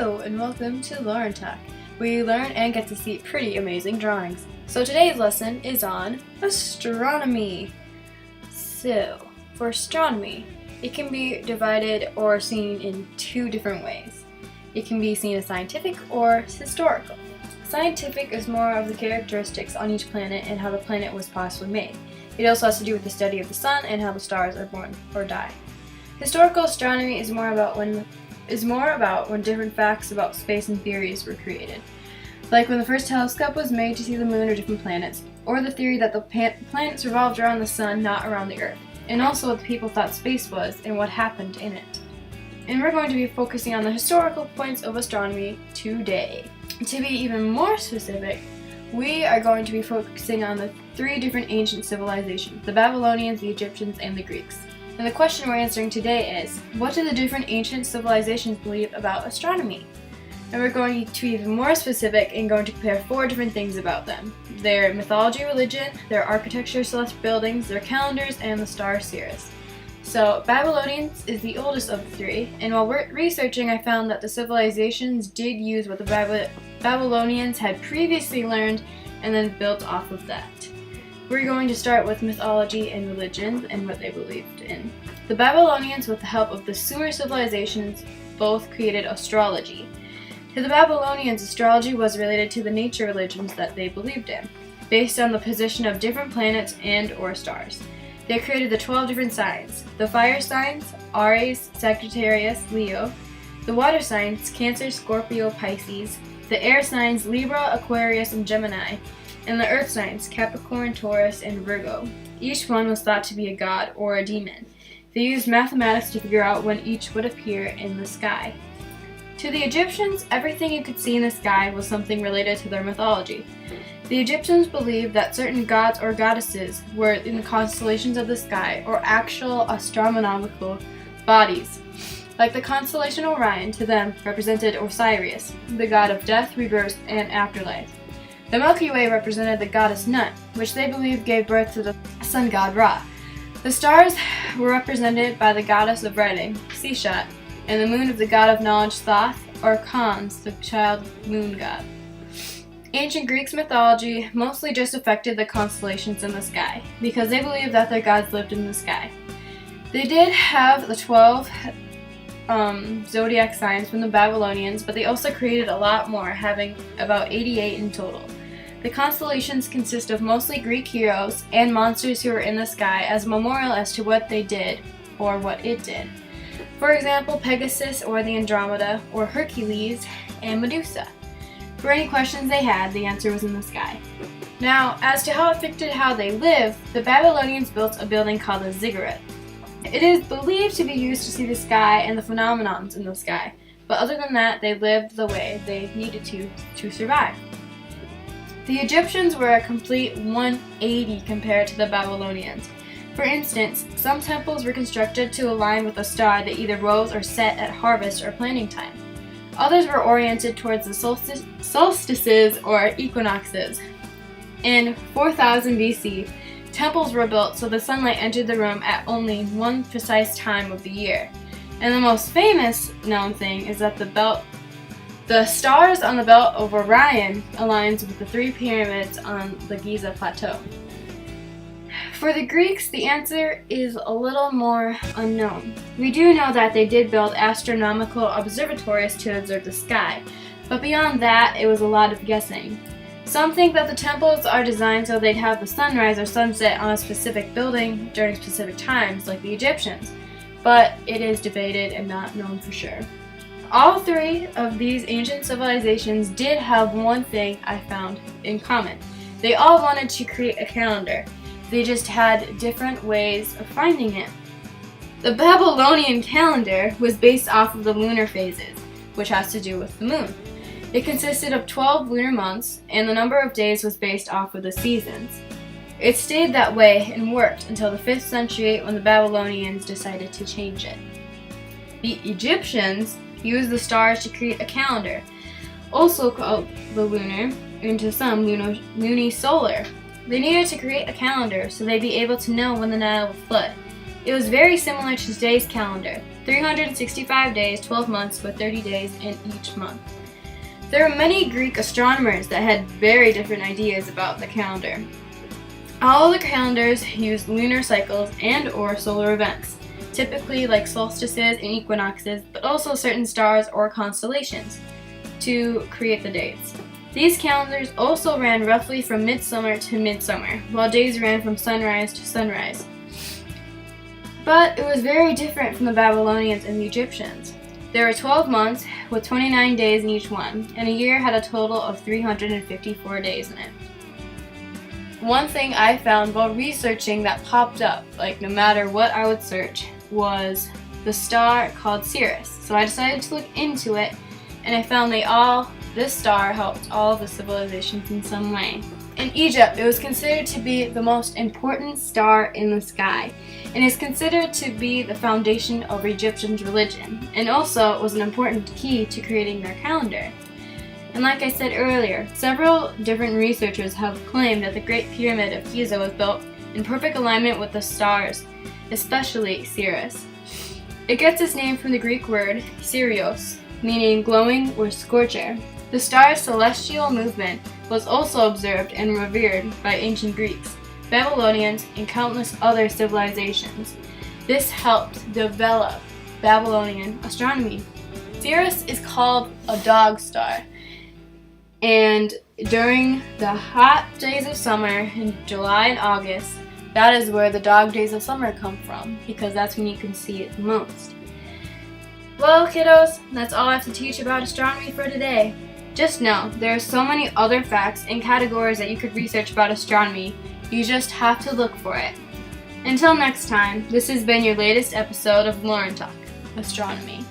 Hello and welcome to Lauren Talk, where you learn and get to see pretty amazing drawings. So today's lesson is on astronomy. So, for astronomy, it can be divided or seen in two different ways. It can be seen as scientific or historical. Scientific is more of the characteristics on each planet and how the planet was possibly made. It also has to do with the study of the sun and how the stars are born or die. Historical astronomy is more about when different facts about space and theories were created. Like when the first telescope was made to see the moon or different planets, or the theory that the planets revolved around the sun, not around the earth, and also what the people thought space was and what happened in it. And we're going to be focusing on the historical points of astronomy today. To be even more specific, we are going to be focusing on the three different ancient civilizations: the Babylonians, the Egyptians, and the Greeks. And the question we're answering today is, what do the different ancient civilizations believe about astronomy? And we're going to be even more specific and going to compare 4 different things about them: their mythology, religion, their architecture, celestial buildings, their calendars, and the star Sirius. So, Babylonians is the oldest of the 3, and while researching I found that the civilizations did use what the Babylonians had previously learned and then built off of that. We're going to start with mythology and religion and what they believed in. The Babylonians, with the help of the Sumer civilizations, both created astrology. To the Babylonians, astrology was related to the nature religions that they believed in, based on the position of different planets and or stars. They created the 12 different signs: the fire signs, Aries, Sagittarius, Leo; the water signs, Cancer, Scorpio, Pisces; the air signs, Libra, Aquarius, and Gemini; and the earth signs, Capricorn, Taurus, and Virgo. Each one was thought to be a god or a demon. They used mathematics to figure out when each would appear in the sky. To the Egyptians, everything you could see in the sky was something related to their mythology. The Egyptians believed that certain gods or goddesses were in the constellations of the sky, or actual astronomical bodies. Like the constellation Orion, to them represented Osiris, the god of death, rebirth, and afterlife. The Milky Way represented the goddess Nut, which they believed gave birth to the sun god Ra. The stars were represented by the goddess of writing, Seshat, and the moon of the god of knowledge, Thoth, or Khons, the child moon god. Ancient Greeks' mythology mostly just affected the constellations in the sky, because they believed that their gods lived in the sky. They did have the 12 zodiac signs from the Babylonians, but they also created a lot more, having about 88 in total. The constellations consist of mostly Greek heroes and monsters who were in the sky as a memorial as to what they did, or what it did. For example, Pegasus, or the Andromeda, or Hercules, and Medusa. For any questions they had, the answer was in the sky. Now, as to how it affected how they lived, the Babylonians built a building called a ziggurat. It is believed to be used to see the sky and the phenomenons in the sky, but other than that, they lived the way they needed to survive. The Egyptians were a complete 180 compared to the Babylonians. For instance, some temples were constructed to align with a star that either rose or set at harvest or planting time. Others were oriented towards the solstices or equinoxes. In 4000 BC, temples were built so the sunlight entered the room at only one precise time of the year. And the most famous known thing is that the stars on the belt of Orion aligns with the 3 pyramids on the Giza Plateau. For the Greeks, the answer is a little more unknown. We do know that they did build astronomical observatories to observe the sky, but beyond that, it was a lot of guessing. Some think that the temples are designed so they'd have the sunrise or sunset on a specific building during specific times, like the Egyptians, but it is debated and not known for sure. All 3 of these ancient civilizations did have one thing I found in common. They all wanted to create a calendar. They just had different ways of finding it. The Babylonian calendar was based off of the lunar phases, which has to do with the moon. It consisted of 12 lunar months, and the number of days was based off of the seasons. It stayed that way and worked until the 5th century when the Babylonians decided to change it. The Egyptians used the stars to create a calendar, also called the lunar, and to some lunisolar. They needed to create a calendar so they'd be able to know when the Nile would flood. It was very similar to today's calendar, 365 days, 12 months with 30 days in each month. There were many Greek astronomers that had very different ideas about the calendar. All the calendars used lunar cycles and/or solar events, typically like solstices and equinoxes, but also certain stars or constellations, to create the dates. These calendars also ran roughly from midsummer to midsummer, while days ran from sunrise to sunrise. But it was very different from the Babylonians and the Egyptians. There were 12 months with 29 days in each one, and a year had a total of 354 days in it. One thing I found while researching that popped up, like no matter what I would search, was the star called Sirius. So I decided to look into it, and I found this star helped all of the civilizations in some way. In Egypt, it was considered to be the most important star in the sky, and is considered to be the foundation of Egyptian religion, and also it was an important key to creating their calendar. And like I said earlier, several different researchers have claimed that the Great Pyramid of Giza was built in perfect alignment with the stars, especially Sirius. It gets its name from the Greek word Sirios, meaning glowing or scorcher. The star's celestial movement was also observed and revered by ancient Greeks, Babylonians, and countless other civilizations. This helped develop Babylonian astronomy. Sirius is called a dog star, and during the hot days of summer in July and August, that is where the dog days of summer come from, because that's when you can see it the most. Well, kiddos, that's all I have to teach about astronomy for today. Just know, there are so many other facts and categories that you could research about astronomy. You just have to look for it. Until next time, this has been your latest episode of Lauren Talk, Astronomy.